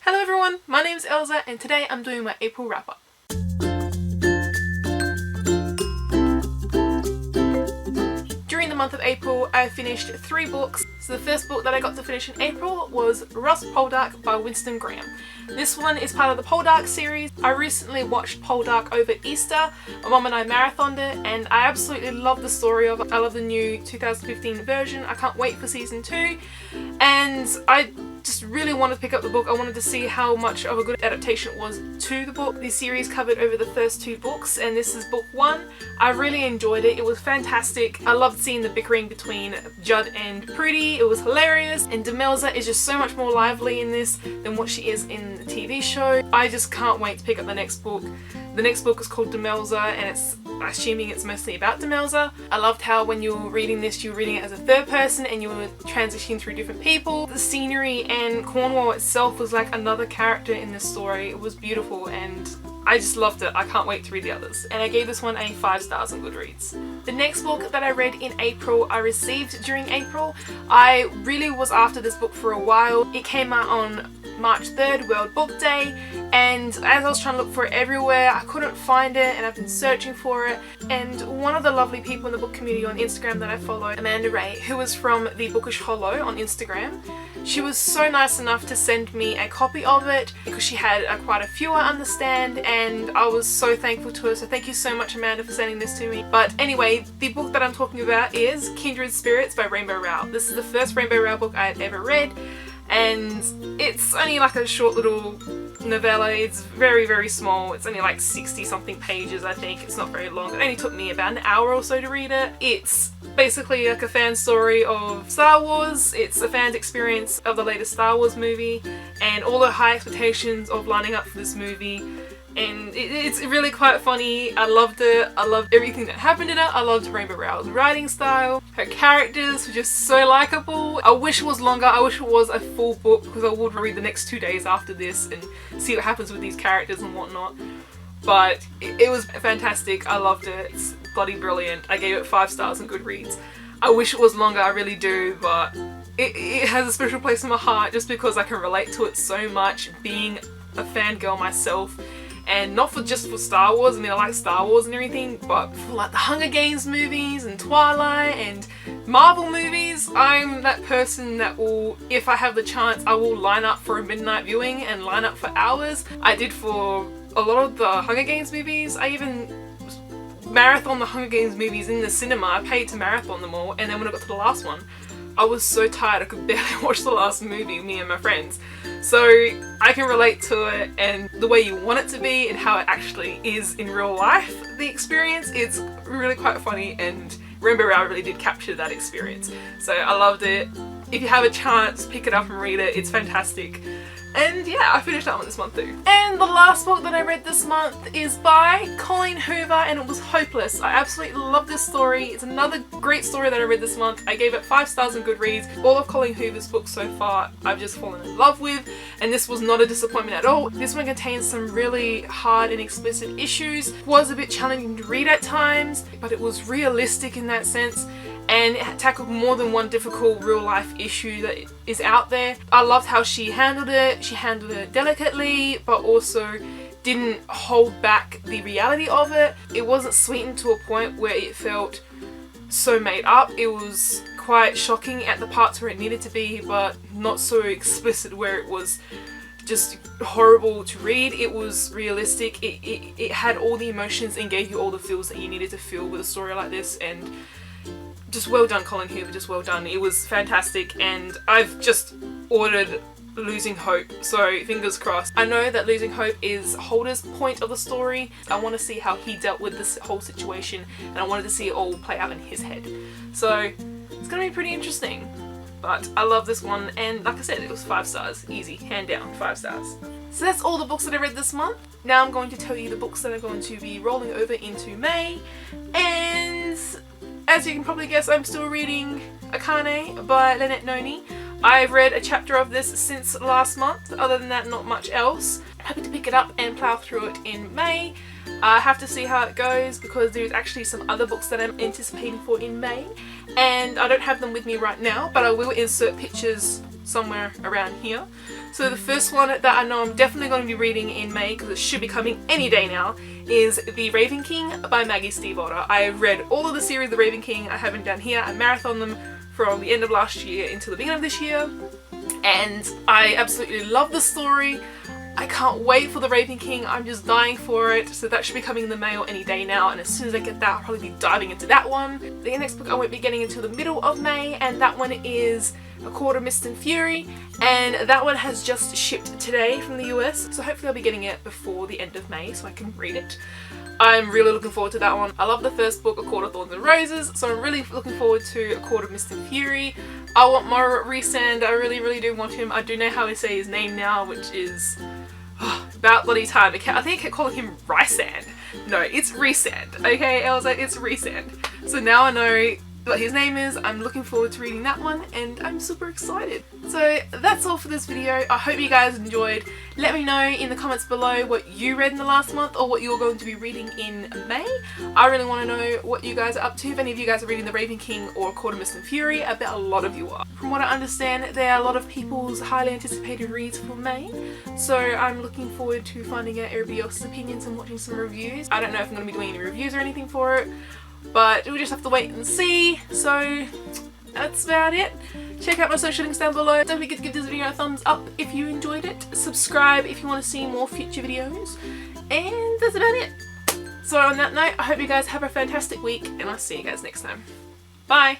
Hello everyone, my name is Elzahh and today I'm doing my April wrap-up. During the month of April, I finished 3 books. So the first book that I got to finish in April was Poldark by Winston. This one is part of the Poldark series. I recently watched Poldark over Easter. My mum and I marathoned it and I absolutely love the story of it. I love the new 2015 version. I can't wait for season 2 and I just really wanted to pick up the book. I wanted to see how much of a good adaptation it was to the book. The series covered over the first 2 books and this is book 1. I really enjoyed it. It was fantastic. I loved seeing the bickering between Judd and Prudie. It was hilarious and Elzahh is just so much more lively in this than what she is in the TV show. I just can't wait to pick up the next book. The next book is called Elzahh and it's assuming it's mostly about Elzahh. I loved how when you were reading this, you were reading it as a third person and you were transitioning through different people. The scenery and Cornwall itself was like another character in this story. It was beautiful and I just loved it. I can't wait to read the others. And I gave this one a 5 stars on Goodreads. The next book that I read in April, I received during April. I really was after this book for a while. It came out on March 3rd, World Book Day, and as I was trying to look for it everywhere, I couldn't find it and I've been searching for it. And one of the lovely people in the book community on Instagram that I follow, Amanda Ray, who was from the Bookish Hollow on Instagram, she was so nice enough to send me a copy of it because she had quite a few, I understand, and I was so thankful to her. So thank you so much, Amanda, for sending this to me. But anyway, the book that I'm talking about is Kindred Spirits by Rowell. This is the first Rowell book I had ever read, and it's only like a short little novella. It's very, very small. It's only like 60 something pages, I think. It's not very long. It only took me about an hour or so to read it. It's basically like a fan story of Star Wars. It's a fan's experience of the latest Star Wars movie and all the high expectations of lining up for this movie. And it's really quite funny. I loved it. I loved everything that happened in it. I loved Rowell's writing style. Her characters were just so likable. I wish it was longer. I wish it was a full book because I would read the next 2 days after this and see what happens with these characters and whatnot. But it was fantastic. I loved it. It's bloody brilliant. I gave it 5 stars on Goodreads. I wish it was longer, I really do, but it has a special place in my heart just because I can relate to it so much, being a fangirl myself. And not just for Star Wars, I mean I like Star Wars and everything, but for like the Hunger Games movies and Twilight and Marvel movies, I'm that person that will, if I have the chance, I will line up for a midnight viewing and line up for hours. I did for a lot of the Hunger Games movies. I even marathon the Hunger Games movies in the cinema. I paid to marathon them all, and then when I got to the last one, I was so tired I could barely watch the last movie, me and my friends. So I can relate to it and the way you want it to be and how it actually is in real life. The experience is really quite funny and Rowell really did capture that experience. So I loved it. If you have a chance, pick it up and read it. It's fantastic. And yeah, I finished that one this month too. And the last book that I read this month is by Colleen Hoover and it was Hopeless. I absolutely love this story. It's another great story that I read this month. I gave it 5 stars on Goodreads. All of Colleen Hoover's books so far I've just fallen in love with, and this was not a disappointment at all. This one contains some really hard and explicit issues. It was a bit challenging to read at times, but it was realistic in that sense. And it tackled more than one difficult real life issue that is out there. I loved how she handled it. She handled it delicately, but also didn't hold back the reality of it. It wasn't sweetened to a point where it felt so made up. It was quite shocking at the parts where it needed to be, but not so explicit where it was just horrible to read. It was realistic. It had all the emotions and gave you all the feels that you needed to feel with a story like this, and just well done, Colleen Hoover, just well done. It was fantastic, and I've just ordered Losing Hope, so fingers crossed. I know that Losing Hope is Holder's point of the story. I want to see how he dealt with this whole situation, and I wanted to see it all play out in his head. So it's going to be pretty interesting, but I love this one, and like I said, it was 5 stars. Easy, hand down, 5 stars. So that's all the books that I read this month. Now I'm going to tell you the books that are going to be rolling over into May, and as you can probably guess, I'm still reading AKARNAE by Lynette Noni. I've read a chapter of this since last month. Other than that, not much else. I'm happy to pick it up and plow through it in May. I have to see how it goes because there's actually some other books that I'm anticipating for in May, and I don't have them with me right now, but I will insert pictures somewhere around here. So the first one that I know I'm definitely going to be reading in May, because it should be coming any day now, is The Raven King by Maggie Stiefvater. I have read all of the series The Raven King. I have them down here. I marathoned them from the end of last year into the beginning of this year, and I absolutely love the story. I can't wait for The Raven King. I'm just dying for it. So that should be coming in the mail any day now, and as soon as I get that, I'll probably be diving into that one. The next book I won't be getting until the middle of May, and that one is A Court of Mist and Fury, and that one has just shipped today from the US, so hopefully I'll be getting it before the end of May so I can read it. I'm really looking forward to that one. I love the first book, A Court of Thorns and Roses, so I'm really looking forward to A Court of Mist and Fury. I want more Rhysand. I really do want him. I do know how we say his name now, which is about bloody time. I think I kept calling him Rhysand. No, it's Rhysand. Okay, Elzahh, it's Rhysand. So now I know what his name is. I'm looking forward to reading that one, and I'm super excited. So that's all for this video. I hope you guys enjoyed. Let me know in the comments below what you read in the last month, or what you're going to be reading in May. I really want to know what you guys are up to. If any of you guys are reading The Raven King or A Court of Mist and Fury, I bet a lot of you are. From what I understand, there are a lot of people's highly anticipated reads for May, so I'm looking forward to finding out everybody else's opinions and watching some reviews. I don't know if I'm going to be doing any reviews or anything for it, but we'll just have to wait and see. So that's about it. Check out my social links down below. Don't forget to give this video a thumbs up if you enjoyed it. Subscribe if you want to see more future videos. And that's about it. So on that note, I hope you guys have a fantastic week, and I'll see you guys next time. Bye!